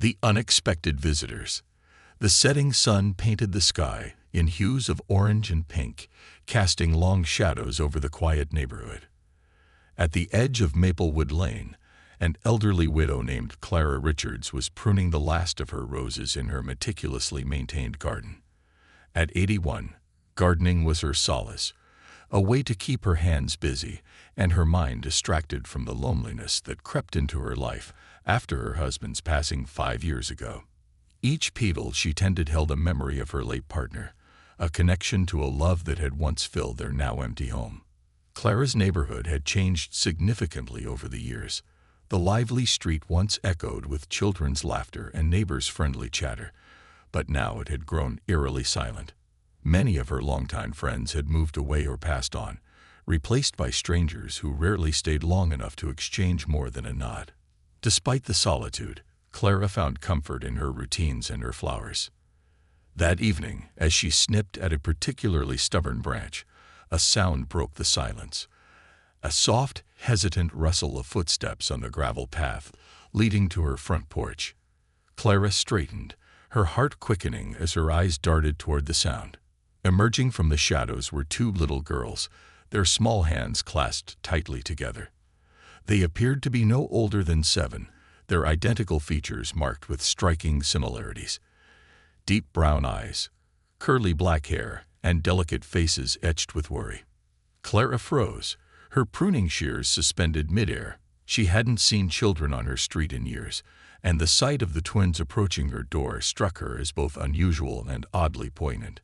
The unexpected visitors. The setting sun painted the sky in hues of orange and pink, casting long shadows over the quiet neighborhood. At the edge of Maplewood Lane, an elderly widow named Clara Richards was pruning the last of her roses in her meticulously maintained garden. At 81, gardening was her solace, a way to keep her hands busy and her mind distracted from the loneliness that crept into her life after her husband's passing 5 years ago. Each petal she tended held a memory of her late partner, a connection to a love that had once filled their now empty home. Clara's neighborhood had changed significantly over the years. The lively street once echoed with children's laughter and neighbors' friendly chatter, but now it had grown eerily silent. Many of her longtime friends had moved away or passed on, replaced by strangers who rarely stayed long enough to exchange more than a nod. Despite the solitude, Clara found comfort in her routines and her flowers. That evening, as she snipped at a particularly stubborn branch, a sound broke the silence. A soft, hesitant rustle of footsteps on the gravel path leading to her front porch. Clara straightened, her heart quickening as her eyes darted toward the sound. Emerging from the shadows were 2 little girls, their small hands clasped tightly together. They appeared to be no older than 7, their identical features marked with striking similarities. Deep brown eyes, curly black hair, and delicate faces etched with worry. Clara froze, her pruning shears suspended midair. She hadn't seen children on her street in years, and the sight of the twins approaching her door struck her as both unusual and oddly poignant.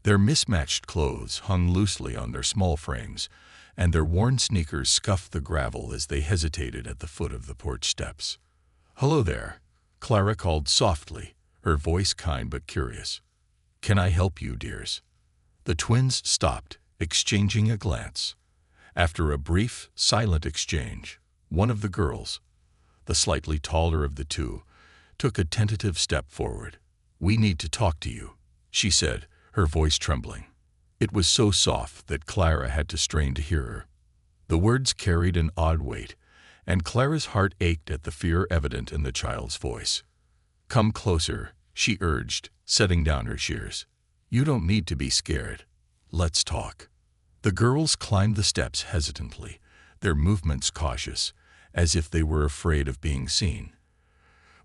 Their mismatched clothes hung loosely on their small frames, and their worn sneakers scuffed the gravel as they hesitated at the foot of the porch steps. "Hello there," Clara called softly, her voice kind but curious. "Can I help you, dears?" The twins stopped, exchanging a glance. After a brief, silent exchange, one of the girls, the slightly taller of the 2, took a tentative step forward. "We need to talk to you," she said, her voice trembling. It was so soft that Clara had to strain to hear her. The words carried an odd weight, and Clara's heart ached at the fear evident in the child's voice. "Come closer," she urged, setting down her shears. "You don't need to be scared. Let's talk." The girls climbed the steps hesitantly, their movements cautious, as if they were afraid of being seen.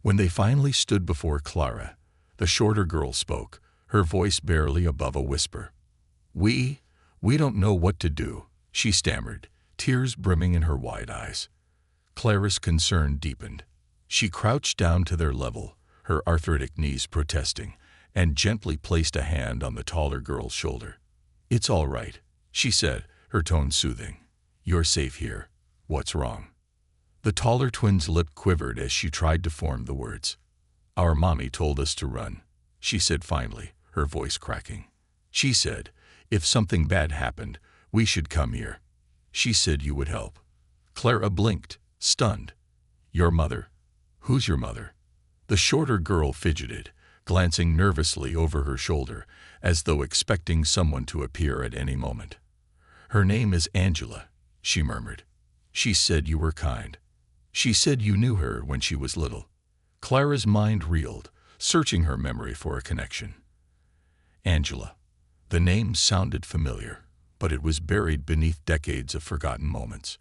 When they finally stood before Clara, the shorter girl spoke, her voice barely above a whisper. We don't know what to do," she stammered, tears brimming in her wide eyes. Clara's concern deepened. She crouched down to their level, her arthritic knees protesting, and gently placed a hand on the taller girl's shoulder. "It's all right," she said, her tone soothing. "You're safe here. What's wrong?" The taller twin's lip quivered as she tried to form the words. "Our mommy told us to run," she said finally, her voice cracking. "She said, if something bad happened, we should come here. She said you would help." Clara blinked, stunned. "Your mother? Who's your mother?" The shorter girl fidgeted, glancing nervously over her shoulder, as though expecting someone to appear at any moment. "Her name is Angela," she murmured. "She said you were kind. She said you knew her when she was little." Clara's mind reeled, searching her memory for a connection. Angela. The name sounded familiar, but it was buried beneath decades of forgotten moments.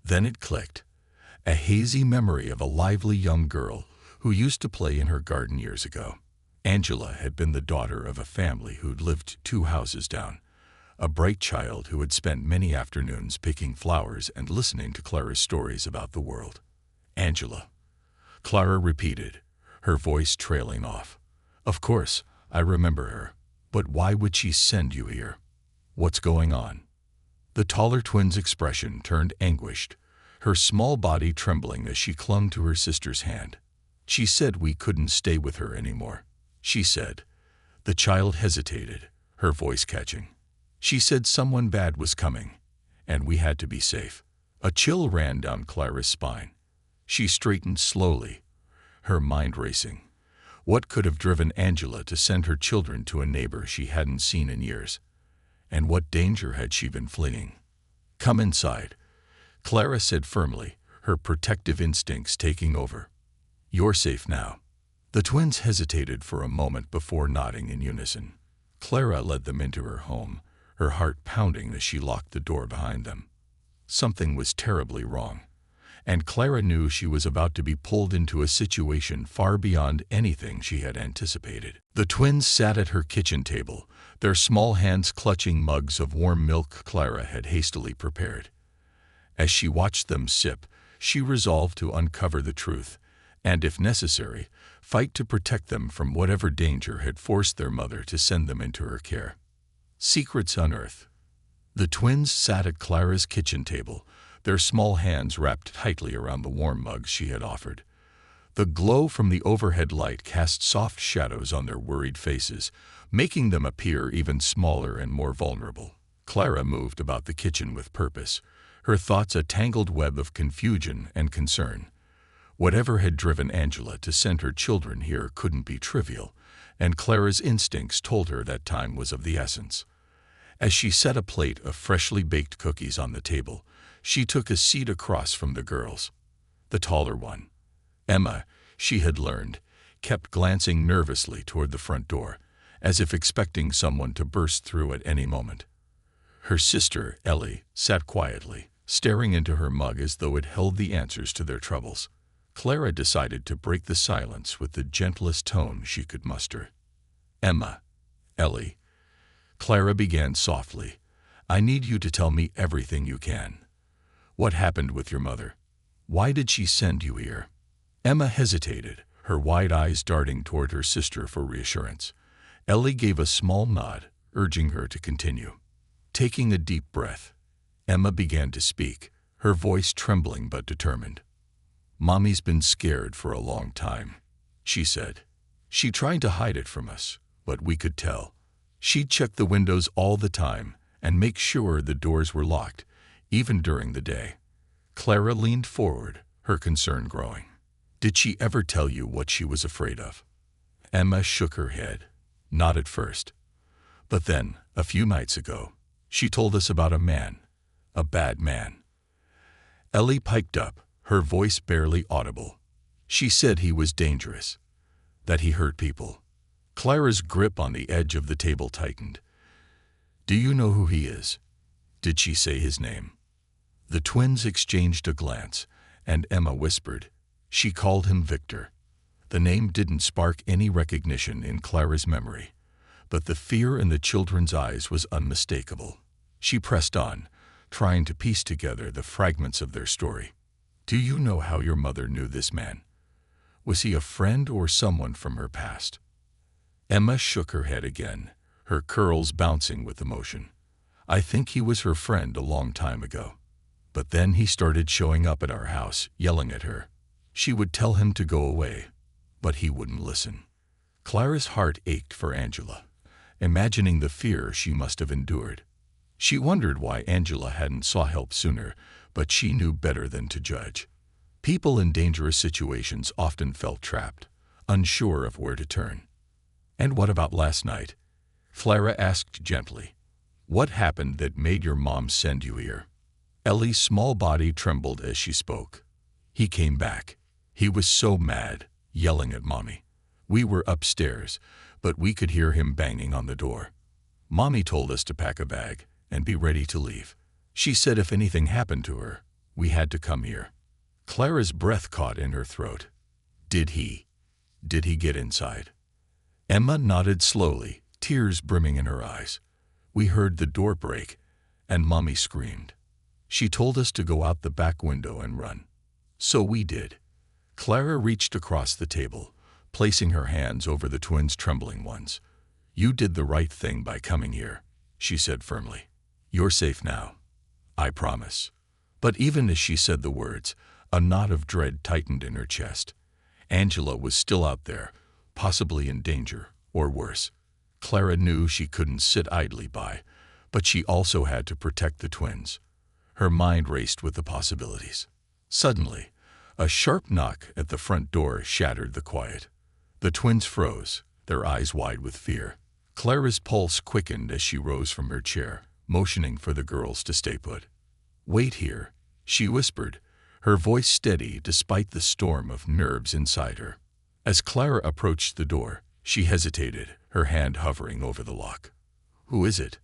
Then it clicked. A hazy memory of a lively young girl who used to play in her garden years ago. Angela had been the daughter of a family who'd lived 2 houses down, a bright child who had spent many afternoons picking flowers and listening to Clara's stories about the world. "Angela," Clara repeated, her voice trailing off. "Of course, I remember her. But why would she send you here? What's going on?" The taller twin's expression turned anguished, her small body trembling as she clung to her sister's hand. "She said we couldn't stay with her anymore," she said. The child hesitated, her voice catching. "She said someone bad was coming, and we had to be safe." A chill ran down Clara's spine. She straightened slowly, her mind racing. What could have driven Angela to send her children to a neighbor she hadn't seen in years? And what danger had she been fleeing? "Come inside," Clara said firmly, her protective instincts taking over. You're safe now." The twins hesitated for a moment before nodding in unison. Clara led them into her home, her heart pounding as she locked the door behind them. Something was terribly wrong, and Clara knew she was about to be pulled into a situation far beyond anything she had anticipated. The twins sat at her kitchen table, their small hands clutching mugs of warm milk Clara had hastily prepared. As she watched them sip, she resolved to uncover the truth, and if necessary, fight to protect them from whatever danger had forced their mother to send them into her care. Secrets Unearthed. The twins sat at Clara's kitchen table, their small hands wrapped tightly around the warm mugs she had offered. The glow from the overhead light cast soft shadows on their worried faces, making them appear even smaller and more vulnerable. Clara moved about the kitchen with purpose, her thoughts a tangled web of confusion and concern. Whatever had driven Angela to send her children here couldn't be trivial, and Clara's instincts told her that time was of the essence. As she set a plate of freshly baked cookies on the table, she took a seat across from the girls. The taller one, Emma, she had learned, kept glancing nervously toward the front door, as if expecting someone to burst through at any moment. Her sister, Ellie, sat quietly, staring into her mug as though it held the answers to their troubles. Clara decided to break the silence with the gentlest tone she could muster. "Emma, Ellie," Clara began softly, "I need you to tell me everything you can. What happened with your mother? Why did she send you here?" Emma hesitated, her wide eyes darting toward her sister for reassurance. Ellie gave a small nod, urging her to continue. Taking a deep breath, Emma began to speak, her voice trembling but determined. "Mommy's been scared for a long time," she said. "She tried to hide it from us, but we could tell. She'd check the windows all the time and make sure the doors were locked, even during the day." Clara leaned forward, her concern growing. "Did she ever tell you what she was afraid of?" Emma shook her head. "Not at first. But then, a few nights ago, she told us about a man, a bad man." Ellie piped up, her voice barely audible. "She said he was dangerous, that he hurt people." Clara's grip on the edge of the table tightened. "Do you know who he is? Did she say his name?" The twins exchanged a glance, and Emma whispered, "She called him Victor." The name didn't spark any recognition in Clara's memory, but the fear in the children's eyes was unmistakable. She pressed on, trying to piece together the fragments of their story. "Do you know how your mother knew this man? Was he a friend or someone from her past?" Emma shook her head again, her curls bouncing with emotion. "I think he was her friend a long time ago. But then he started showing up at our house, yelling at her. She would tell him to go away, but he wouldn't listen." Clara's heart ached for Angela, imagining the fear she must have endured. She wondered why Angela hadn't sought help sooner, but she knew better than to judge. People in dangerous situations often felt trapped, unsure of where to turn. "And what about last night?" Clara asked gently. "What happened that made your mom send you here?" Ellie's small body trembled as she spoke. "He came back. He was so mad, yelling at Mommy. We were upstairs, but we could hear him banging on the door. Mommy told us to pack a bag and be ready to leave. She said if anything happened to her, we had to come here." Clara's breath caught in her throat. Did he get inside?" Emma nodded slowly, tears brimming in her eyes. "We heard the door break, and Mommy screamed. She told us to go out the back window and run. So we did." Clara reached across the table, placing her hands over the twins' trembling ones. "You did the right thing by coming here," she said firmly. "You're safe now. I promise." But even as she said the words, a knot of dread tightened in her chest. Angela was still out there, possibly in danger, or worse. Clara knew she couldn't sit idly by, but she also had to protect the twins. Her mind raced with the possibilities. Suddenly, a sharp knock at the front door shattered the quiet. The twins froze, their eyes wide with fear. Clara's pulse quickened as she rose from her chair, motioning for the girls to stay put. "Wait here," she whispered, her voice steady despite the storm of nerves inside her. As Clara approached the door, she hesitated, her hand hovering over the lock. "Who is it?"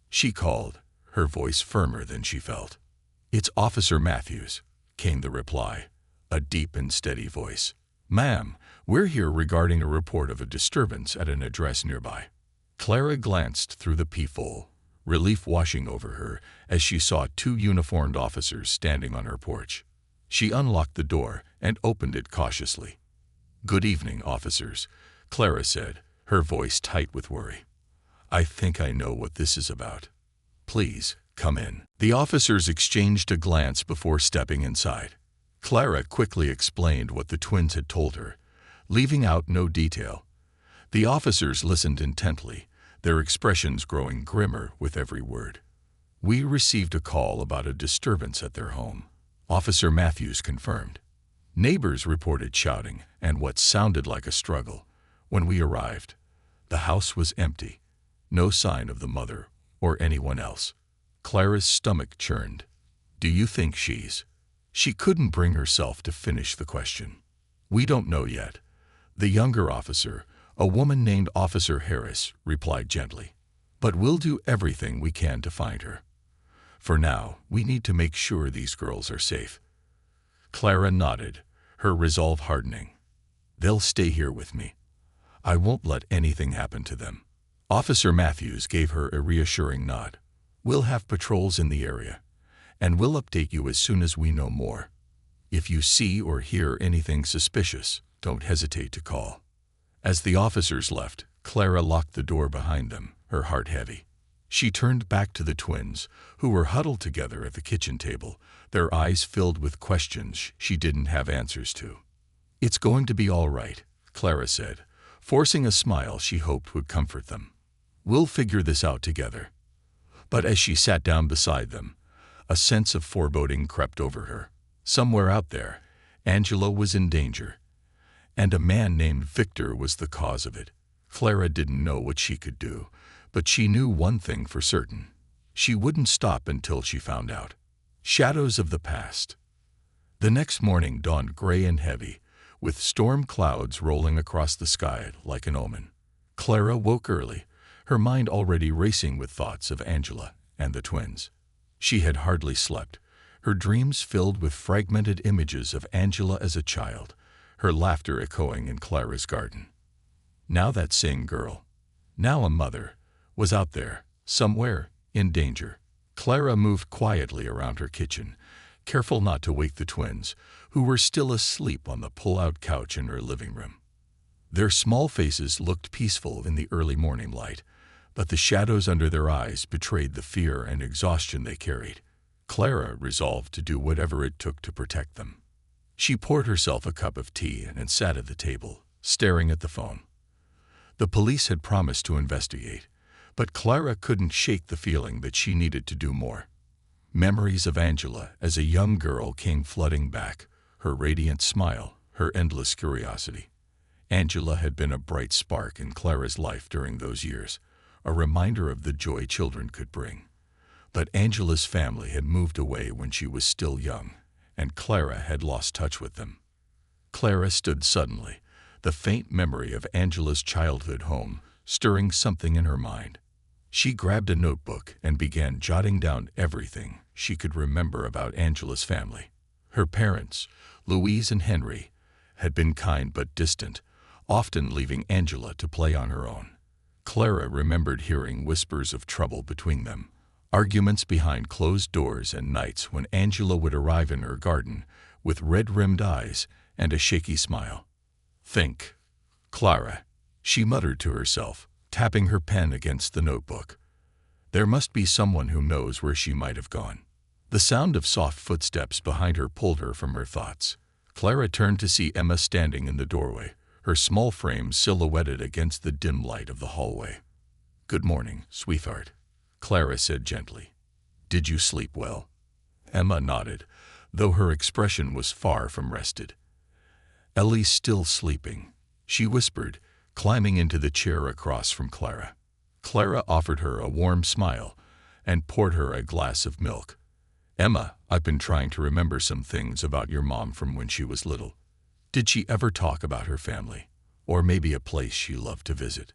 she called, her voice firmer than she felt. "It's Officer Matthews," came the reply, a deep and steady voice. "Ma'am, we're here regarding a report of a disturbance at an address nearby." Clara glanced through the peephole, relief washing over her as she saw two uniformed officers standing on her porch. She unlocked the door and opened it cautiously. "Good evening, officers," Clara said, her voice tight with worry. "I think I know what this is about. Please, come in." The officers exchanged a glance before stepping inside. Clara quickly explained what the twins had told her, leaving out no detail. The officers listened intently, their expressions growing grimmer with every word. "We received a call about a disturbance at their home," Officer Matthews confirmed. "Neighbors reported shouting and what sounded like a struggle. When we arrived, the house was empty, no sign of the mother or anyone else." Clara's stomach churned. "Do you think she's—" She couldn't bring herself to finish the question. "We don't know yet." The younger officer, a woman named Officer Harris, replied gently. "But we'll do everything we can to find her. For now, we need to make sure these girls are safe." Clara nodded, her resolve hardening. "They'll stay here with me. I won't let anything happen to them." Officer Matthews gave her a reassuring nod. "We'll have patrols in the area, and we'll update you as soon as we know more. If you see or hear anything suspicious, don't hesitate to call." As the officers left, Clara locked the door behind them, her heart heavy. She turned back to the twins, who were huddled together at the kitchen table, their eyes filled with questions she didn't have answers to. "It's going to be all right," Clara said, forcing a smile she hoped would comfort them. "We'll figure this out together." But as she sat down beside them, a sense of foreboding crept over her. Somewhere out there, Angela was in danger, and a man named Victor was the cause of it. Clara didn't know what she could do, but she knew one thing for certain. She wouldn't stop until she found out. Shadows of the past. The next morning dawned gray and heavy, with storm clouds rolling across the sky like an omen. Clara woke early, her mind already racing with thoughts of Angela and the twins. She had hardly slept, her dreams filled with fragmented images of Angela as a child, her laughter echoing in Clara's garden. Now that same girl, now a mother, was out there, somewhere, in danger. Clara moved quietly around her kitchen, careful not to wake the twins, who were still asleep on the pull-out couch in her living room. Their small faces looked peaceful in the early morning light, but the shadows under their eyes betrayed the fear and exhaustion they carried. Clara resolved to do whatever it took to protect them. She poured herself a cup of tea and sat at the table, staring at the phone. The police had promised to investigate, but Clara couldn't shake the feeling that she needed to do more. Memories of Angela as a young girl came flooding back, her radiant smile, her endless curiosity. Angela had been a bright spark in Clara's life during those years, a reminder of the joy children could bring. But Angela's family had moved away when she was still young, and Clara had lost touch with them. Clara stood suddenly, the faint memory of Angela's childhood home stirring something in her mind. She grabbed a notebook and began jotting down everything she could remember about Angela's family. Her parents, Louise and Henry, had been kind but distant, often leaving Angela to play on her own. Clara remembered hearing whispers of trouble between them, arguments behind closed doors, and nights when Angela would arrive in her garden with red-rimmed eyes and a shaky smile. "Think, Clara," she muttered to herself, tapping her pen against the notebook. "There must be someone who knows where she might have gone." The sound of soft footsteps behind her pulled her from her thoughts. Clara turned to see Emma standing in the doorway, her small frame silhouetted against the dim light of the hallway. "Good morning, sweetheart," Clara said gently. "Did you sleep well?" Emma nodded, though her expression was far from rested. "Ellie's still sleeping," she whispered, climbing into the chair across from Clara. Clara offered her a warm smile and poured her a glass of milk. Emma, I've been trying to remember some things about your mom from when she was little. Did she ever talk about her family? Or maybe a place she loved to visit?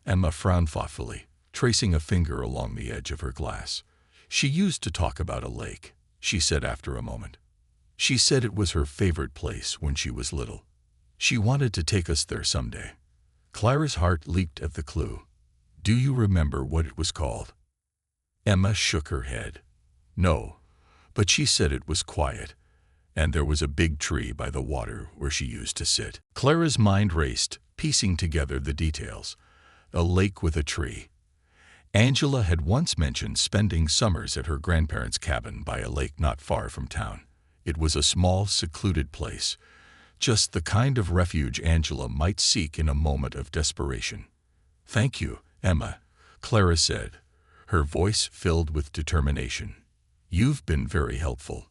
Emma frowned thoughtfully, tracing a finger along the edge of her glass. She used to talk about a lake, she said after a moment. She said it was her favorite place when she was little. She wanted to take us there someday. Clara's heart leaped at the clue. Do you remember what it was called? Emma shook her head. No, but she said it was quiet, and there was a big tree by the water where she used to sit. Clara's mind raced, piecing together the details. A lake with a tree. Angela had once mentioned spending summers at her grandparents' cabin by a lake not far from town. It was a small, secluded place, just the kind of refuge Angela might seek in a moment of desperation. Thank you, Emma, Clara said, her voice filled with determination. You've been very helpful.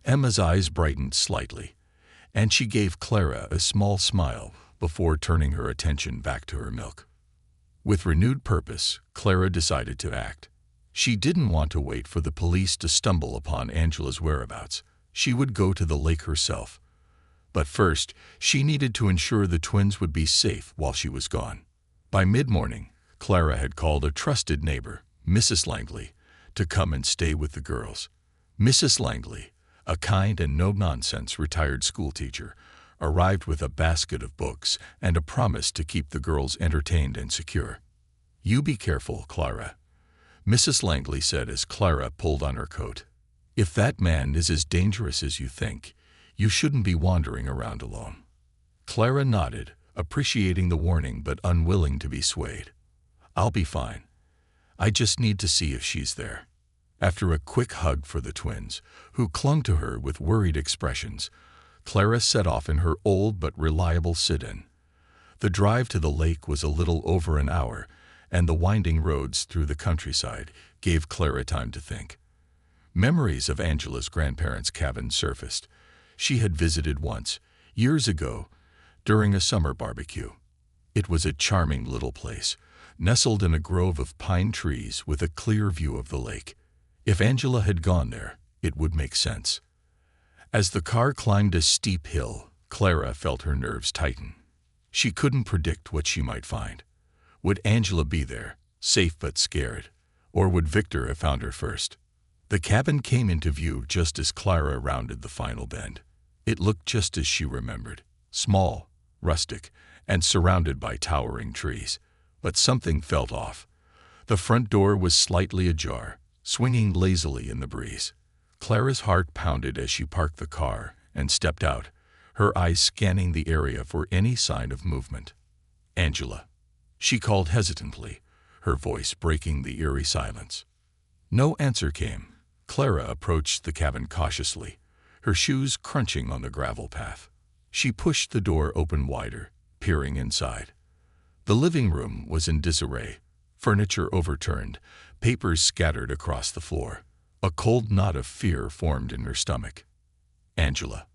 Emma's eyes brightened slightly, and she gave Clara a small smile before turning her attention back to her milk. With renewed purpose, Clara decided to act. She didn't want to wait for the police to stumble upon Angela's whereabouts. She would go to the lake herself. But first, she needed to ensure the twins would be safe while she was gone. By mid-morning, Clara had called a trusted neighbor, Mrs. Langley, to come and stay with the girls. Mrs. Langley, a kind and no-nonsense retired schoolteacher, arrived with a basket of books and a promise to keep the girls entertained and secure. You be careful, Clara, Mrs. Langley said as Clara pulled on her coat. If that man is as dangerous as you think, you shouldn't be wandering around alone. Clara nodded, appreciating the warning but unwilling to be swayed. I'll be fine. I just need to see if she's there. After a quick hug for the twins, who clung to her with worried expressions, Clara set off in her old but reliable sit-in. The drive to the lake was a little over an hour, and the winding roads through the countryside gave Clara time to think. Memories of Angela's grandparents' cabin surfaced. She had visited once, years ago, during a summer barbecue. It was a charming little place, nestled in a grove of pine trees with a clear view of the lake. If Angela had gone there, it would make sense. As the car climbed a steep hill, Clara felt her nerves tighten. She couldn't predict what she might find. Would Angela be there, safe but scared? Or would Victor have found her first? The cabin came into view just as Clara rounded the final bend. It looked just as she remembered, small, rustic, and surrounded by towering trees. But something felt off. The front door was slightly ajar, swinging lazily in the breeze. Clara's heart pounded as she parked the car and stepped out, her eyes scanning the area for any sign of movement. Angela. She called hesitantly, her voice breaking the eerie silence. No answer came. Clara approached the cabin cautiously, her shoes crunching on the gravel path. She pushed the door open wider, peering inside. The living room was in disarray, furniture overturned, papers scattered across the floor. A cold knot of fear formed in her stomach. Angela.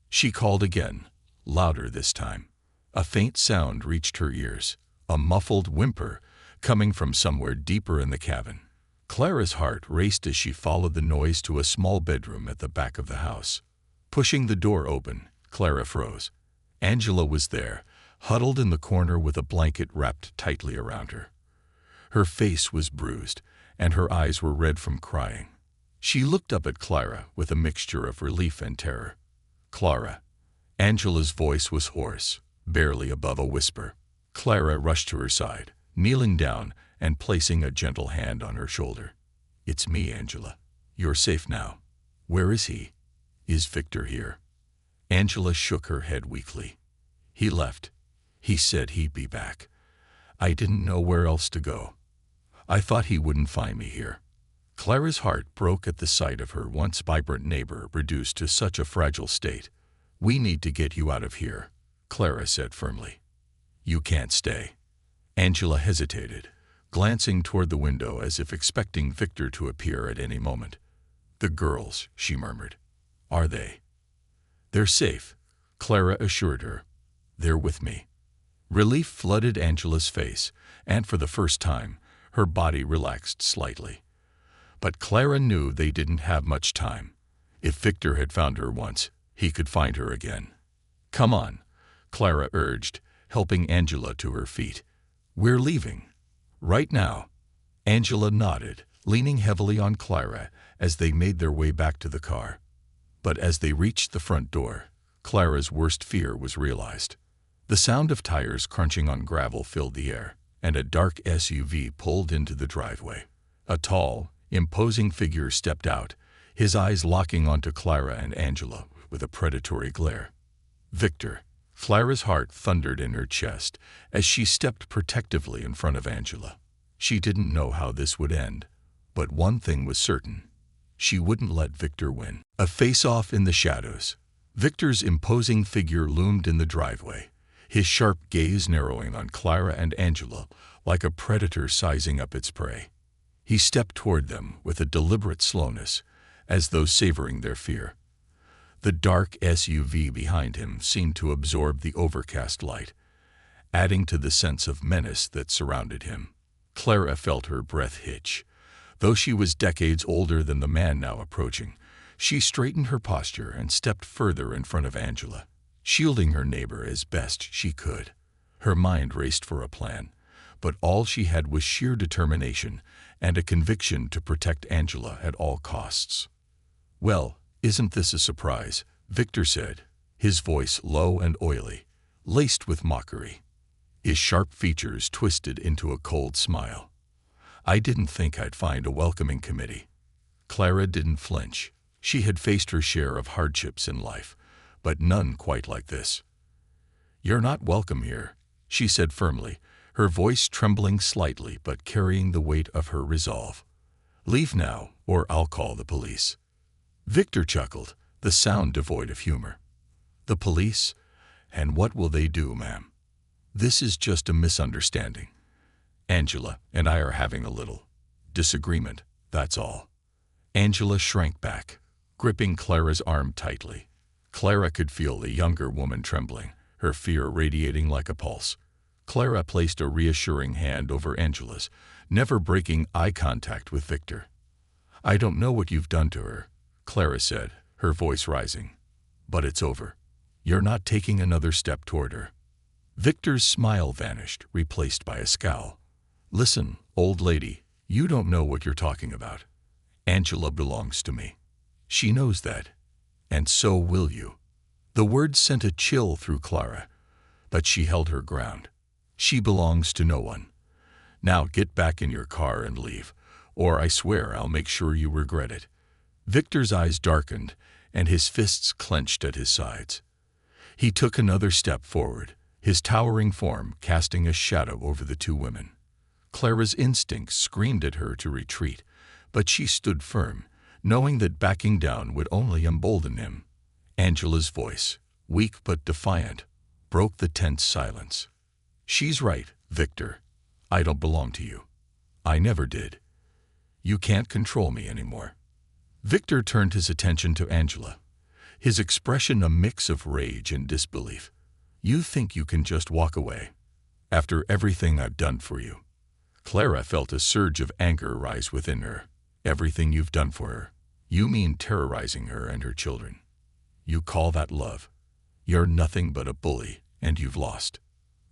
She called again, louder this time. A faint sound reached her ears, a muffled whimper coming from somewhere deeper in the cabin. Clara's heart raced as she followed the noise to a small bedroom at the back of the house. Pushing the door open, Clara froze. Angela was there, huddled in the corner with a blanket wrapped tightly around her. Her face was bruised, and her eyes were red from crying. She looked up at Clara with a mixture of relief and terror. Clara. Angela's voice was hoarse, barely above a whisper. Clara rushed to her side, kneeling down and placing a gentle hand on her shoulder. It's me, Angela. You're safe now. Where is he? Is Victor here? Angela shook her head weakly. He left. He said he'd be back. I didn't know where else to go. I thought he wouldn't find me here. Clara's heart broke at the sight of her once vibrant neighbor reduced to such a fragile state. We need to get you out of here, Clara said firmly. You can't stay. Angela hesitated, glancing toward the window as if expecting Victor to appear at any moment. The girls, she murmured. Are they? They're safe, Clara assured her. They're with me. Relief flooded Angela's face, and for the first time, her body relaxed slightly. But Clara knew they didn't have much time. If Victor had found her once, he could find her again. "Come on," Clara urged, helping Angela to her feet. "We're leaving. Right now." Angela nodded, leaning heavily on Clara as they made their way back to the car. But as they reached the front door, Clara's worst fear was realized. The sound of tires crunching on gravel filled the air, and a dark SUV pulled into the driveway. A tall, imposing figure stepped out, his eyes locking onto Clara and Angela with a predatory glare. "Victor." Clara's heart thundered in her chest as she stepped protectively in front of Angela. She didn't know how this would end, but one thing was certain. She wouldn't let Victor win. A face-off in the shadows. Victor's imposing figure loomed in the driveway, his sharp gaze narrowing on Clara and Angela like a predator sizing up its prey. He stepped toward them with a deliberate slowness, as though savoring their fear. The dark SUV behind him seemed to absorb the overcast light, adding to the sense of menace that surrounded him. Clara felt her breath hitch. Though she was decades older than the man now approaching, she straightened her posture and stepped further in front of Angela, shielding her neighbor as best she could. Her mind raced for a plan, but all she had was sheer determination and a conviction to protect Angela at all costs. "Well, isn't this a surprise?" Victor said, his voice low and oily, laced with mockery. His sharp features twisted into a cold smile. "I didn't think I'd find a welcoming committee." Clara didn't flinch. She had faced her share of hardships in life, but none quite like this. "You're not welcome here," she said firmly, her voice trembling slightly but carrying the weight of her resolve. "Leave now, or I'll call the police." Victor chuckled, the sound devoid of humor. "The police? And what will they do, ma'am? This is just a misunderstanding. Angela and I are having a little disagreement, that's all." Angela shrank back, gripping Clara's arm tightly. Clara could feel the younger woman trembling, her fear radiating like a pulse. Clara placed a reassuring hand over Angela's, never breaking eye contact with Victor. "I don't know what you've done to her," Clara said, her voice rising. "But it's over. You're not taking another step toward her." Victor's smile vanished, replaced by a scowl. "Listen, old lady, you don't know what you're talking about. Angela belongs to me. She knows that. And so will you." The words sent a chill through Clara, but she held her ground. "She belongs to no one. Now get back in your car and leave, or I swear I'll make sure you regret it." Victor's eyes darkened, and his fists clenched at his sides. He took another step forward, his towering form casting a shadow over the two women. Clara's instincts screamed at her to retreat, but she stood firm, knowing that backing down would only embolden him. Angela's voice, weak but defiant, broke the tense silence. "She's right, Victor. I don't belong to you. I never did. You can't control me anymore." Victor turned his attention to Angela, his expression a mix of rage and disbelief. "You think you can just walk away? After everything I've done for you?" Clara felt a surge of anger rise within her. "Everything you've done for her? You mean terrorizing her and her children? You call that love? You're nothing but a bully, and you've lost."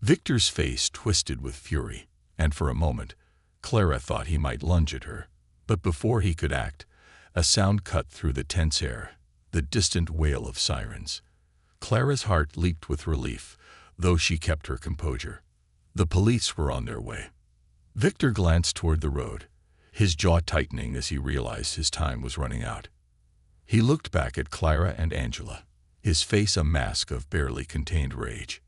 Victor's face twisted with fury, and for a moment, Clara thought he might lunge at her. But before he could act, a sound cut through the tense air, the distant wail of sirens. Clara's heart leaped with relief, though she kept her composure. The police were on their way. Victor glanced toward the road, his jaw tightening as he realized his time was running out. He looked back at Clara and Angela, his face a mask of barely contained rage.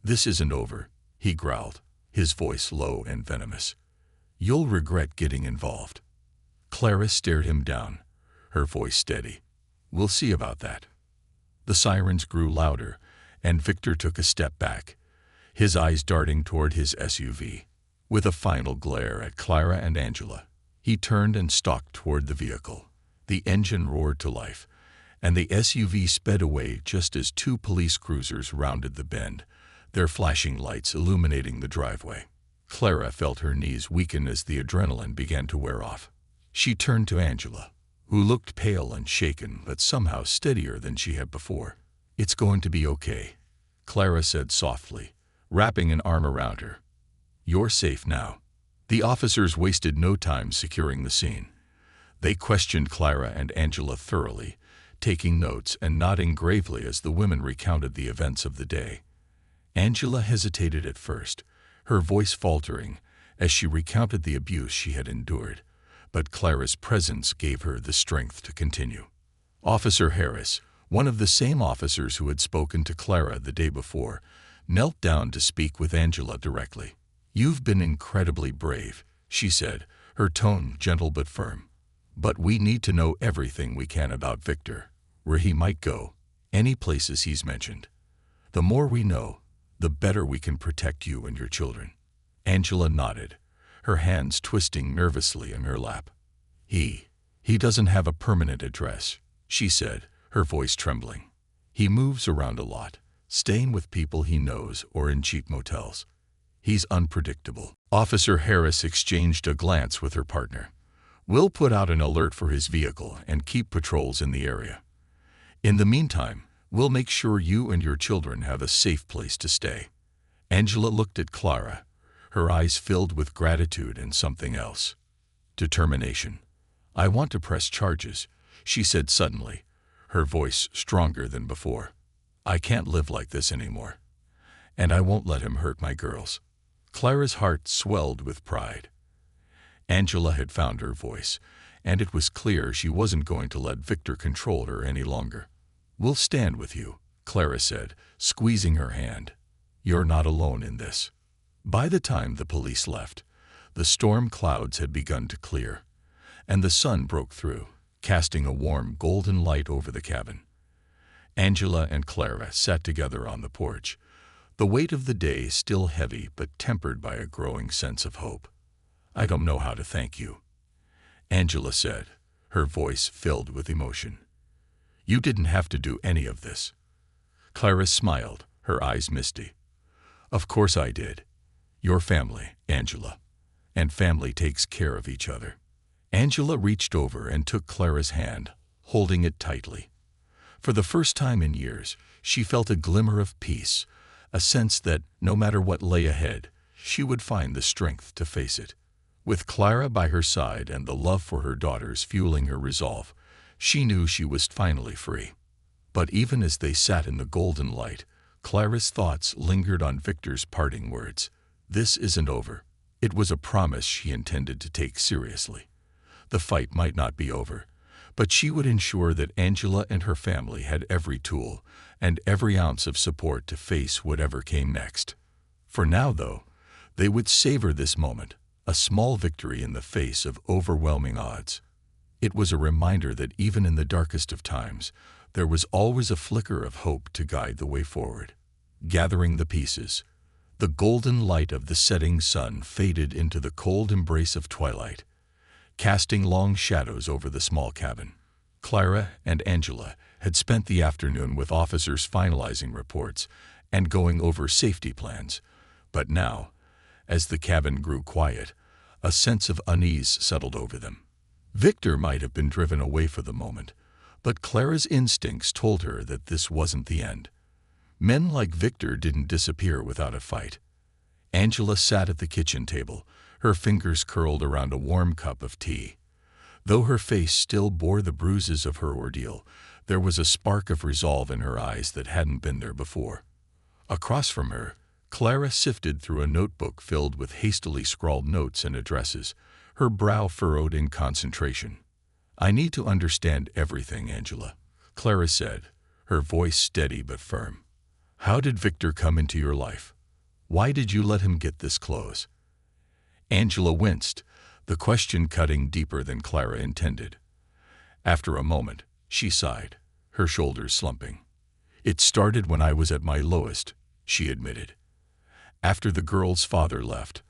"This isn't over," he growled, his voice low and venomous. "You'll regret getting involved." Clara stared him down, her voice steady. "We'll see about that." The sirens grew louder, and Victor took a step back, his eyes darting toward his SUV. With a final glare at Clara and Angela, he turned and stalked toward the vehicle. The engine roared to life, and the SUV sped away just as two police cruisers rounded the bend, their flashing lights illuminating the driveway. Clara felt her knees weaken as the adrenaline began to wear off. She turned to Angela, who looked pale and shaken but somehow steadier than she had before. "It's going to be okay," Clara said softly, wrapping an arm around her. "You're safe now." The officers wasted no time securing the scene. They questioned Clara and Angela thoroughly, taking notes and nodding gravely as the women recounted the events of the day. Angela hesitated at first, her voice faltering as she recounted the abuse she had endured, but Clara's presence gave her the strength to continue. Officer Harris, one of the same officers who had spoken to Clara the day before, knelt down to speak with Angela directly. "You've been incredibly brave," she said, her tone gentle but firm. "But we need to know everything we can about Victor, where he might go, any places he's mentioned. The more we know, the better we can protect you and your children." Angela nodded, her hands twisting nervously in her lap. He doesn't have a permanent address," she said, her voice trembling. "He moves around a lot, staying with people he knows or in cheap motels. He's unpredictable." Officer Harris exchanged a glance with her partner. "We'll put out an alert for his vehicle and keep patrols in the area. In the meantime, we'll make sure you and your children have a safe place to stay." Angela looked at Clara, her eyes filled with gratitude and something else. Determination. "I want to press charges," she said suddenly, her voice stronger than before. "I can't live like this anymore. And I won't let him hurt my girls." Clara's heart swelled with pride. Angela had found her voice, and it was clear she wasn't going to let Victor control her any longer. "We'll stand with you," Clara said, squeezing her hand. "You're not alone in this." By the time the police left, the storm clouds had begun to clear, and the sun broke through, casting a warm golden light over the cabin. Angela and Clara sat together on the porch, the weight of the day still heavy but tempered by a growing sense of hope. "I don't know how to thank you," Angela said, her voice filled with emotion. "You didn't have to do any of this." Clara smiled, her eyes misty. "Of course I did. Your family, Angela. And family takes care of each other." Angela reached over and took Clara's hand, holding it tightly. For the first time in years, she felt a glimmer of peace, a sense that, no matter what lay ahead, she would find the strength to face it. With Clara by her side and the love for her daughters fueling her resolve, she knew she was finally free. But even as they sat in the golden light, Clara's thoughts lingered on Victor's parting words. This isn't over. It was a promise she intended to take seriously. The fight might not be over, but she would ensure that Angela and her family had every tool and every ounce of support to face whatever came next. For now, though, they would savor this moment, a small victory in the face of overwhelming odds. It was a reminder that even in the darkest of times, there was always a flicker of hope to guide the way forward. Gathering the pieces, the golden light of the setting sun faded into the cold embrace of twilight, casting long shadows over the small cabin. Clara and Angela had spent the afternoon with officers finalizing reports and going over safety plans, but now, as the cabin grew quiet, a sense of unease settled over them. Victor might have been driven away for the moment, but Clara's instincts told her that this wasn't the end. Men like Victor didn't disappear without a fight. Angela sat at the kitchen table, her fingers curled around a warm cup of tea. Though her face still bore the bruises of her ordeal, there was a spark of resolve in her eyes that hadn't been there before. Across from her, Clara sifted through a notebook filled with hastily scrawled notes and addresses, her brow furrowed in concentration. "I need to understand everything, Angela," Clara said, her voice steady but firm. "How did Victor come into your life? Why did you let him get this close?" Angela winced, the question cutting deeper than Clara intended. After a moment, she sighed, her shoulders slumping. "It started when I was at my lowest," she admitted. "After the girl's father left,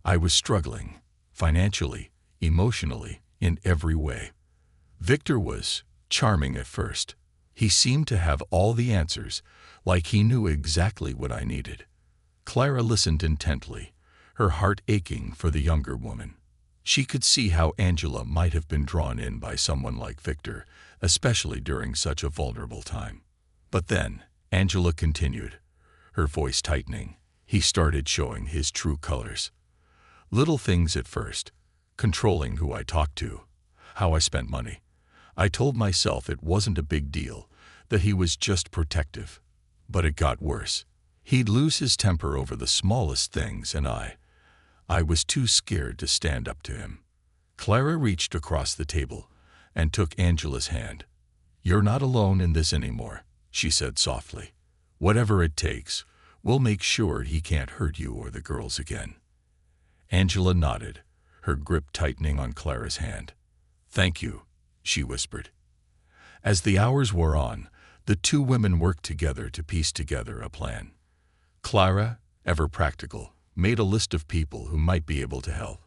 I was struggling, financially, emotionally, in every way. Victor was charming at first. He seemed to have all the answers, like he knew exactly what I needed." Clara listened intently, her heart aching for the younger woman. She could see how Angela might have been drawn in by someone like Victor, especially during such a vulnerable time. But then, Angela continued, her voice tightening. He started showing his true colors. Little things at first, controlling who I talked to, how I spent money. I told myself it wasn't a big deal, that he was just protective. But it got worse. He'd lose his temper over the smallest things, and I was too scared to stand up to him. Clara reached across the table and took Angela's hand. "You're not alone in this anymore," she said softly. "Whatever it takes, we'll make sure he can't hurt you or the girls again." Angela nodded, her grip tightening on Clara's hand. "Thank you," she whispered. As the hours wore on, the two women worked together to piece together a plan. Clara, ever practical, made a list of people who might be able to help.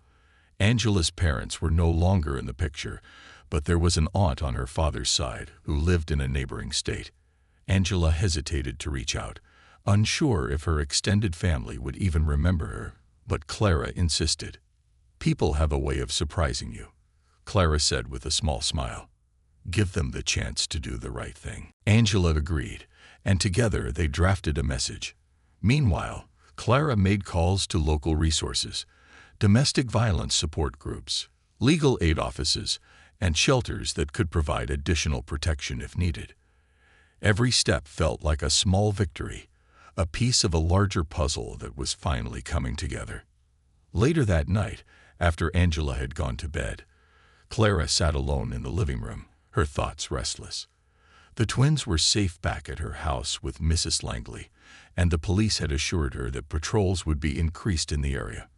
Angela's parents were no longer in the picture, but there was an aunt on her father's side who lived in a neighboring state. Angela hesitated to reach out, unsure if her extended family would even remember her, but Clara insisted. "People have a way of surprising you," Clara said with a small smile. "Give them the chance to do the right thing." Angela agreed, and together they drafted a message. Meanwhile, Clara made calls to local resources, domestic violence support groups, legal aid offices, and shelters that could provide additional protection if needed. Every step felt like a small victory, a piece of a larger puzzle that was finally coming together. Later that night, after Angela had gone to bed, Clara sat alone in the living room, her thoughts restless. The twins were safe back at her house with Mrs. Langley, and the police had assured her that patrols would be increased in the area.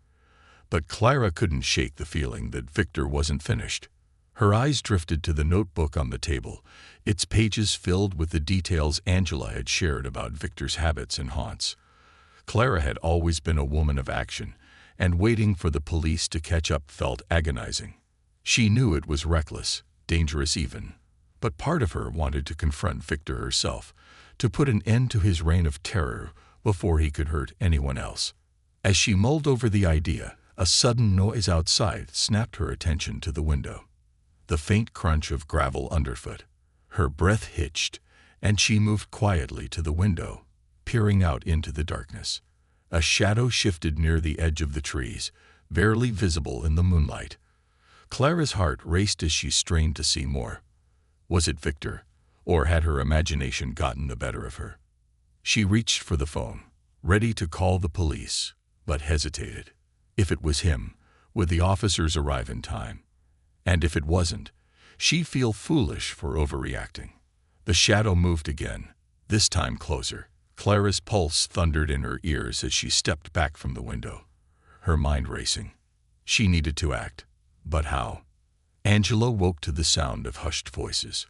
But Clara couldn't shake the feeling that Victor wasn't finished. Her eyes drifted to the notebook on the table, its pages filled with the details Angela had shared about Victor's habits and haunts. Clara had always been a woman of action, and waiting for the police to catch up felt agonizing. She knew it was reckless, dangerous even, but part of her wanted to confront Victor herself, to put an end to his reign of terror before he could hurt anyone else. As she mulled over the idea, a sudden noise outside snapped her attention to the window. The faint crunch of gravel underfoot. Her breath hitched, and she moved quietly to the window, peering out into the darkness. A shadow shifted near the edge of the trees, barely visible in the moonlight. Clara's heart raced as she strained to see more. Was it Victor, or had her imagination gotten the better of her? She reached for the phone, ready to call the police, but hesitated. If it was him, would the officers arrive in time? And if it wasn't, she'd feel foolish for overreacting. The shadow moved again, this time closer. Clara's pulse thundered in her ears as she stepped back from the window, her mind racing. She needed to act, but how? Angela woke to the sound of hushed voices.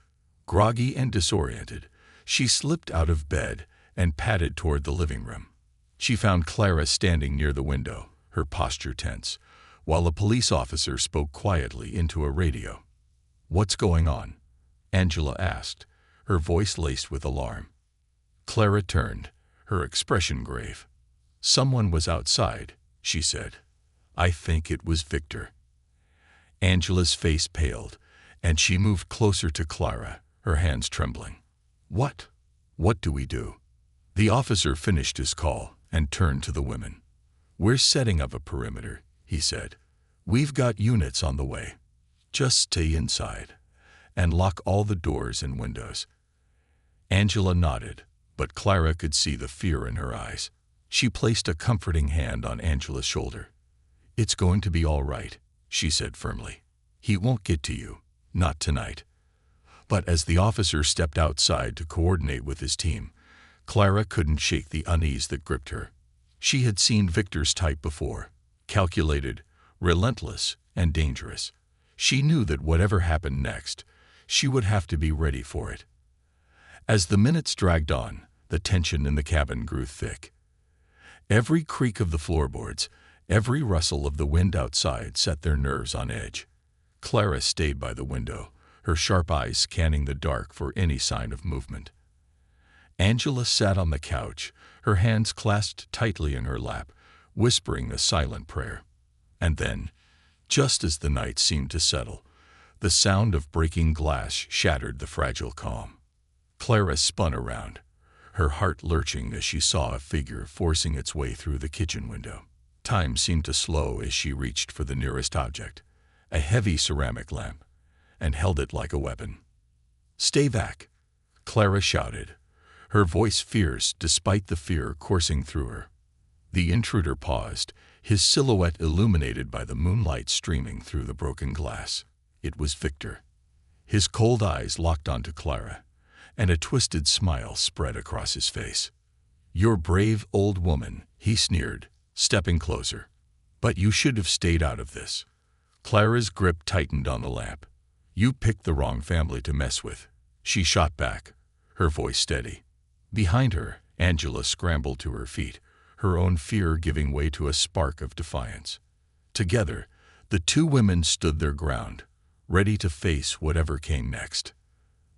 Groggy and disoriented, she slipped out of bed and padded toward the living room. She found Clara standing near the window, her posture tense, while a police officer spoke quietly into a radio. "What's going on?" Angela asked, her voice laced with alarm. Clara turned, her expression grave. "Someone was outside," she said. "I think it was Victor." Angela's face paled, and she moved closer to Clara, her hands trembling. "What? What do we do?" The officer finished his call and turned to the women. "We're setting up a perimeter," he said. "We've got units on the way. Just stay inside and lock all the doors and windows." Angela nodded, but Clara could see the fear in her eyes. She placed a comforting hand on Angela's shoulder. "It's going to be all right," she said firmly. "He won't get to you, not tonight." But as the officer stepped outside to coordinate with his team, Clara couldn't shake the unease that gripped her. She had seen Victor's type before, calculated, relentless, and dangerous. She knew that whatever happened next, she would have to be ready for it. As the minutes dragged on, the tension in the cabin grew thick. Every creak of the floorboards, every rustle of the wind outside set their nerves on edge. Clara stayed by the window, her sharp eyes scanning the dark for any sign of movement. Angela sat on the couch, her hands clasped tightly in her lap, whispering a silent prayer. And then, Just as the night seemed to settle, the sound of breaking glass shattered the fragile calm. Clara spun around, her heart lurching as she saw a figure forcing its way through the kitchen window. Time seemed to slow as she reached for the nearest object, a heavy ceramic lamp, and held it like a weapon. "Stay back!" Clara shouted, her voice fierce despite the fear coursing through her. The intruder paused, his silhouette illuminated by the moonlight streaming through the broken glass. It was Victor. His cold eyes locked onto Clara, and a twisted smile spread across his face. "You're brave, old woman," he sneered, stepping closer. "But you should have stayed out of this." Clara's grip tightened on the lamp. "You picked the wrong family to mess with," she shot back, her voice steady. Behind her, Angela scrambled to her feet, her own fear giving way to a spark of defiance. Together, the two women stood their ground, ready to face whatever came next.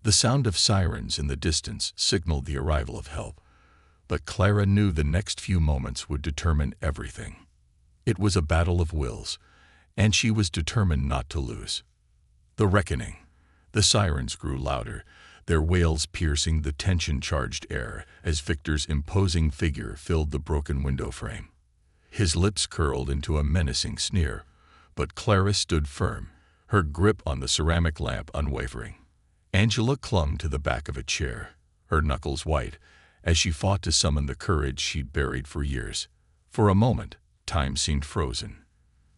The sound of sirens in the distance signaled the arrival of help, but Clara knew the next few moments would determine everything. It was a battle of wills, and she was determined not to lose. The reckoning. The sirens grew louder, their wails piercing the tension-charged air as Victor's imposing figure filled the broken window frame. His lips curled into a menacing sneer, but Clara stood firm, her grip on the ceramic lamp unwavering. Angela clung to the back of a chair, her knuckles white, as she fought to summon the courage she'd buried for years. For a moment, time seemed frozen,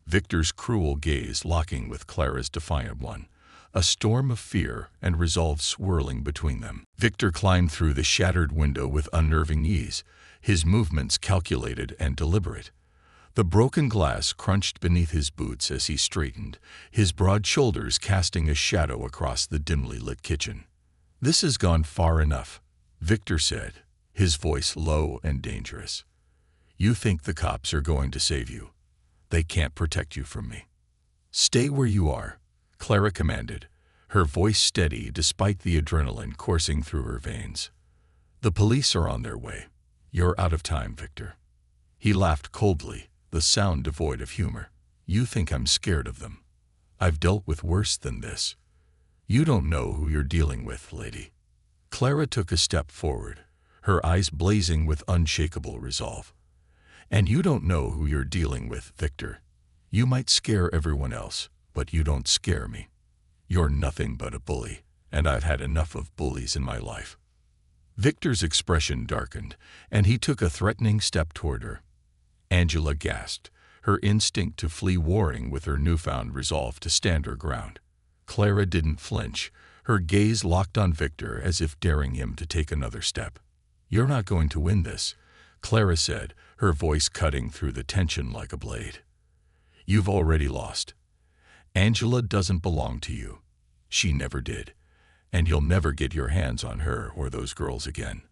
Victor's cruel gaze locking with Clara's defiant one, a storm of fear and resolve swirling between them. Victor climbed through the shattered window with unnerving ease, his movements calculated and deliberate. The broken glass crunched beneath his boots as he straightened, his broad shoulders casting a shadow across the dimly lit kitchen. "This has gone far enough," Victor said, his voice low and dangerous. "You think the cops are going to save you. They can't protect you from me." "Stay where you are," Clara commanded, her voice steady despite the adrenaline coursing through her veins. "The police are on their way. You're out of time, Victor." He laughed coldly, the sound devoid of humor. "You think I'm scared of them. I've dealt with worse than this. You don't know who you're dealing with, lady." Clara took a step forward, her eyes blazing with unshakable resolve. "And you don't know who you're dealing with, Victor. You might scare everyone else, but you don't scare me. You're nothing but a bully, and I've had enough of bullies in my life." Victor's expression darkened, and he took a threatening step toward her. Angela gasped, her instinct to flee warring with her newfound resolve to stand her ground. Clara didn't flinch, her gaze locked on Victor as if daring him to take another step. "You're not going to win this," Clara said, her voice cutting through the tension like a blade. "You've already lost. Angela doesn't belong to you. She never did, and you'll never get your hands on her or those girls again."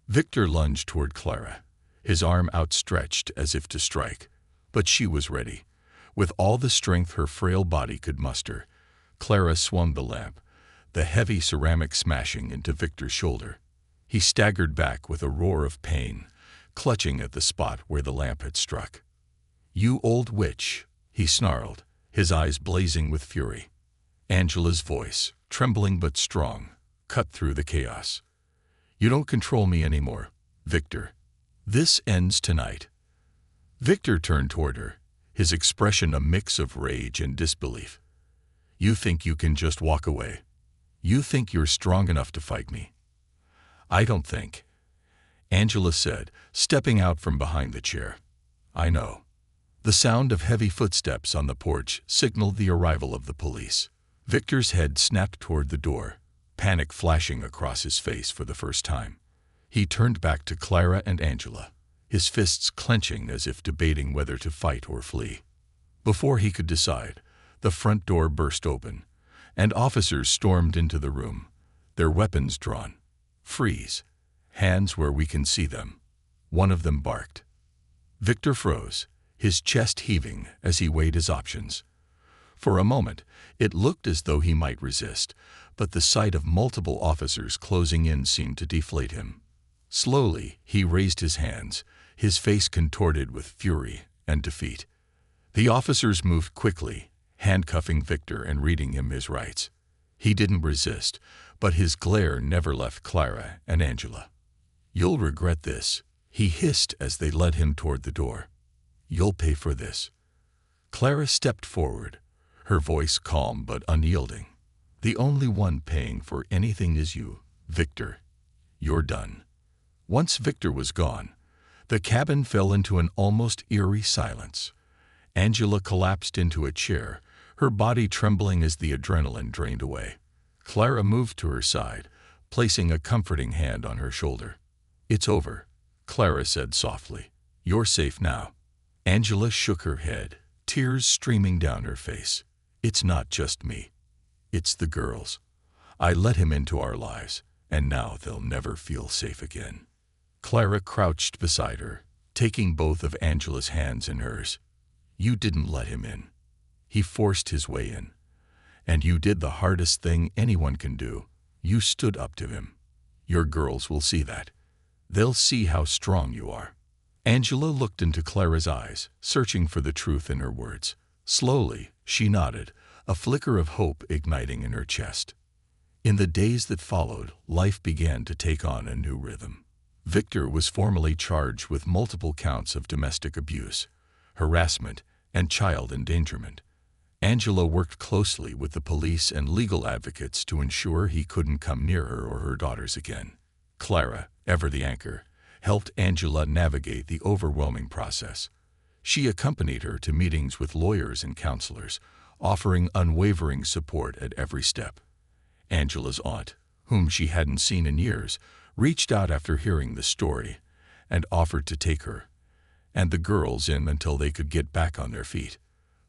Victor lunged toward Clara, his arm outstretched as if to strike, but she was ready. With all the strength her frail body could muster, Clara swung the lamp, the heavy ceramic smashing into Victor's shoulder. He staggered back with a roar of pain, clutching at the spot where the lamp had struck. "You old witch," he snarled, his eyes blazing with fury. Angela's voice, trembling but strong, cut through the chaos. "You don't control me anymore, Victor. This ends tonight." Victor turned toward her, his expression a mix of rage and disbelief. "You think you can just walk away? You think you're strong enough to fight me?" "I don't think," Angela said, stepping out from behind the chair. "I know." The sound of heavy footsteps on the porch signaled the arrival of the police. Victor's head snapped toward the door, panic flashing across his face for the first time. He turned back to Clara and Angela, his fists clenching as if debating whether to fight or flee. Before he could decide, the front door burst open, and officers stormed into the room, their weapons drawn. "Freeze. Hands where we can see them," one of them barked. Victor froze, his chest heaving as he weighed his options. For a moment, it looked as though he might resist, but the sight of multiple officers closing in seemed to deflate him. Slowly, he raised his hands, his face contorted with fury and defeat. The officers moved quickly, handcuffing Victor and reading him his rights. He didn't resist, but his glare never left Clara and Angela. "You'll regret this," he hissed as they led him toward the door. "You'll pay for this." Clara stepped forward, her voice calm but unyielding. "The only one paying for anything is you, Victor. You're done." Once Victor was gone, the cabin fell into an almost eerie silence. Angela collapsed into a chair, her body trembling as the adrenaline drained away. Clara moved to her side, placing a comforting hand on her shoulder. "It's over," Clara said softly. "You're safe now." Angela shook her head, tears streaming down her face. "It's not just me. It's the girls. I let him into our lives, and now they'll never feel safe again." Clara crouched beside her, taking both of Angela's hands in hers. "You didn't let him in. He forced his way in. And you did the hardest thing anyone can do. You stood up to him. Your girls will see that. They'll see how strong you are." Angela looked into Clara's eyes, searching for the truth in her words. Slowly, she nodded, a flicker of hope igniting in her chest. In the days that followed, life began to take on a new rhythm. Victor was formally charged with multiple counts of domestic abuse, harassment, and child endangerment. Angela worked closely with the police and legal advocates to ensure he couldn't come near her or her daughters again. Clara, ever the anchor, helped Angela navigate the overwhelming process. She accompanied her to meetings with lawyers and counselors, offering unwavering support at every step. Angela's aunt, whom she hadn't seen in years, reached out after hearing the story and offered to take her and the girls in until they could get back on their feet.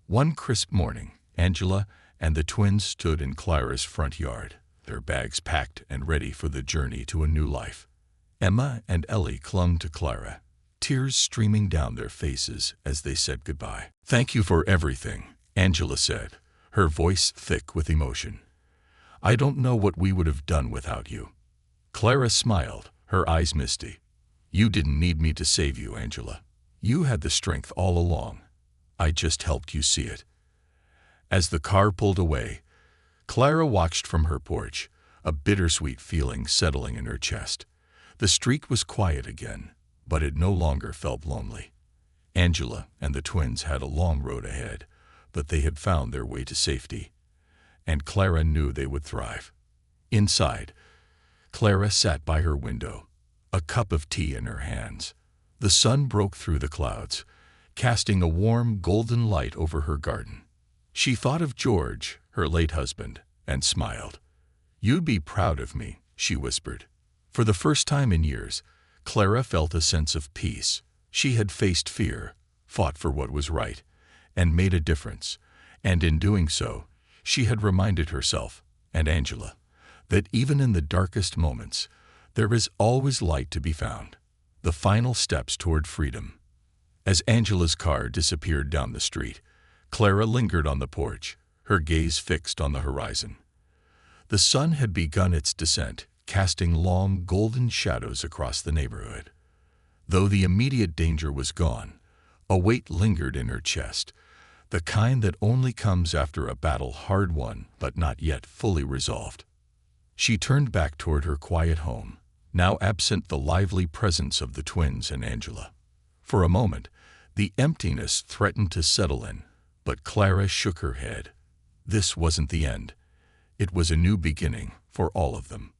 One crisp morning, Angela and the twins stood in Clara's front yard, their bags packed and ready for the journey to a new life. Emma and Ellie clung to Clara, tears streaming down their faces as they said goodbye. "Thank you for everything," Angela said, her voice thick with emotion. "I don't know what we would have done without you." Clara smiled, her eyes misty. "You didn't need me to save you, Angela. You had the strength all along. I just helped you see it." As the car pulled away, Clara watched from her porch, a bittersweet feeling settling in her chest. The street was quiet again, but it no longer felt lonely. Angela and the twins had a long road ahead, but they had found their way to safety, and Clara knew they would thrive. Inside, Clara sat by her window, a cup of tea in her hands. The sun broke through the clouds, casting a warm, golden light over her garden. She thought of George, her late husband, and smiled. "You'd be proud of me," she whispered. For the first time in years, Clara felt a sense of peace. She had faced fear, fought for what was right, and made a difference. And in doing so, she had reminded herself, and Angela, that even in the darkest moments, there is always light to be found. The final steps toward freedom. As Angela's car disappeared down the street, Clara lingered on the porch, her gaze fixed on the horizon. The sun had begun its descent, casting long, golden shadows across the neighborhood. Though the immediate danger was gone, a weight lingered in her chest, the kind that only comes after a battle hard won but not yet fully resolved. She turned back toward her quiet home, now absent the lively presence of the twins and Angela. For a moment, the emptiness threatened to settle in, but Clara shook her head. This wasn't the end. It was a new beginning for all of them.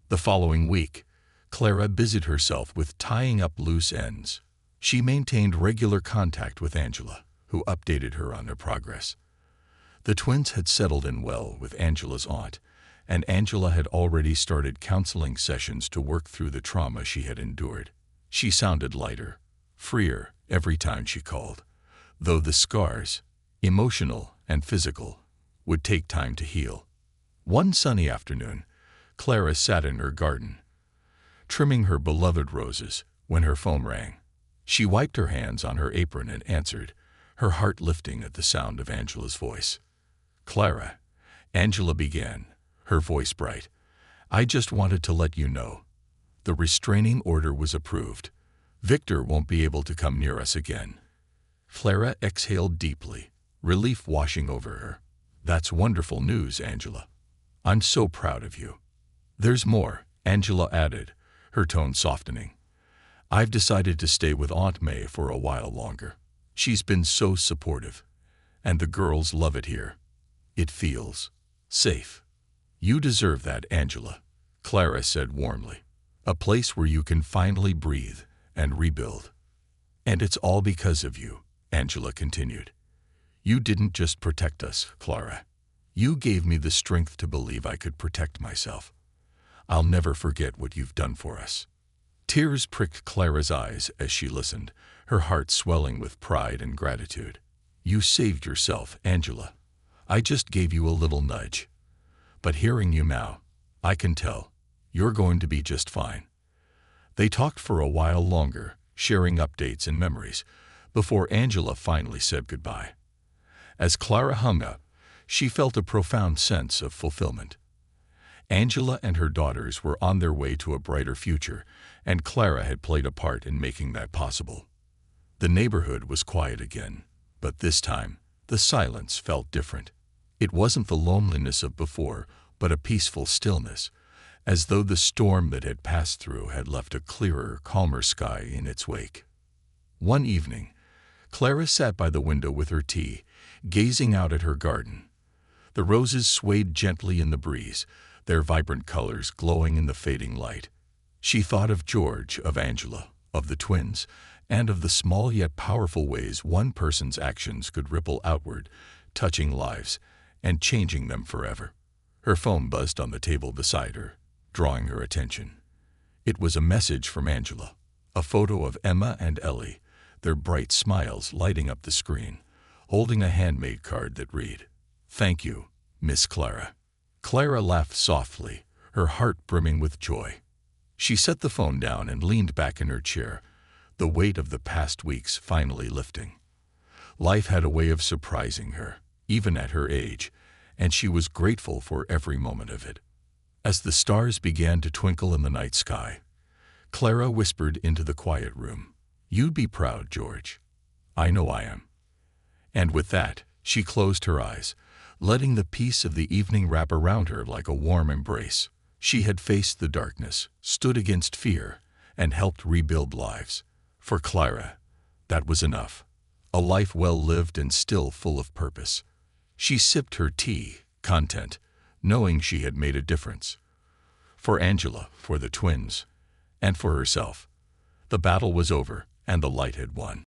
The following week, Clara busied herself with tying up loose ends. She maintained regular contact with Angela, who updated her on their progress. The twins had settled in well with Angela's aunt, and Angela had already started counseling sessions to work through the trauma she had endured. She sounded lighter, freer every time she called, though the scars, emotional and physical, would take time to heal. One sunny afternoon, Clara sat in her garden, trimming her beloved roses, when her phone rang. She wiped her hands on her apron and answered, her heart lifting at the sound of Angela's voice. "Clara," Angela began, her voice bright, "I just wanted to let you know. The restraining order was approved. Victor won't be able to come near us again." Clara exhaled deeply, relief washing over her. "That's wonderful news, Angela. I'm so proud of you." "There's more," Angela added, her tone softening. "I've decided to stay with Aunt May for a while longer. She's been so supportive, and the girls love it here. It feels safe." "You deserve that, Angela," Clara said warmly. "A place where you can finally breathe and rebuild." "And it's all because of you," Angela continued. "You didn't just protect us, Clara. You gave me the strength to believe I could protect myself. I'll never forget what you've done for us." Tears pricked Clara's eyes as she listened, her heart swelling with pride and gratitude. "You saved yourself, Angela. I just gave you a little nudge. But hearing you now, I can tell you're going to be just fine." They talked for a while longer, sharing updates and memories, before Angela finally said goodbye. As Clara hung up, she felt a profound sense of fulfillment. Angela and her daughters were on their way to a brighter future, and Clara had played a part in making that possible. The neighborhood was quiet again, but this time, the silence felt different. It wasn't the loneliness of before, but a peaceful stillness, as though the storm that had passed through had left a clearer, calmer sky in its wake. One evening, Clara sat by the window with her tea, gazing out at her garden. The roses swayed gently in the breeze, their vibrant colors glowing in the fading light. She thought of George, of Angela, of the twins, and of the small yet powerful ways one person's actions could ripple outward, touching lives and changing them forever. Her phone buzzed on the table beside her, drawing her attention. It was a message from Angela, a photo of Emma and Ellie, their bright smiles lighting up the screen, holding a handmade card that read, "Thank you, Miss Clara." Clara laughed softly, her heart brimming with joy. She set the phone down and leaned back in her chair, the weight of the past weeks finally lifting. Life had a way of surprising her, even at her age, and she was grateful for every moment of it. As the stars began to twinkle in the night sky, Clara whispered into the quiet room, "You'd be proud, George. I know I am." And with that, she closed her eyes, letting the peace of the evening wrap around her like a warm embrace. She had faced the darkness, stood against fear, and helped rebuild lives. For Clara, that was enough. A life well lived and still full of purpose. She sipped her tea, content, knowing she had made a difference. For Angela, for the twins, and for herself. The battle was over, and the light had won.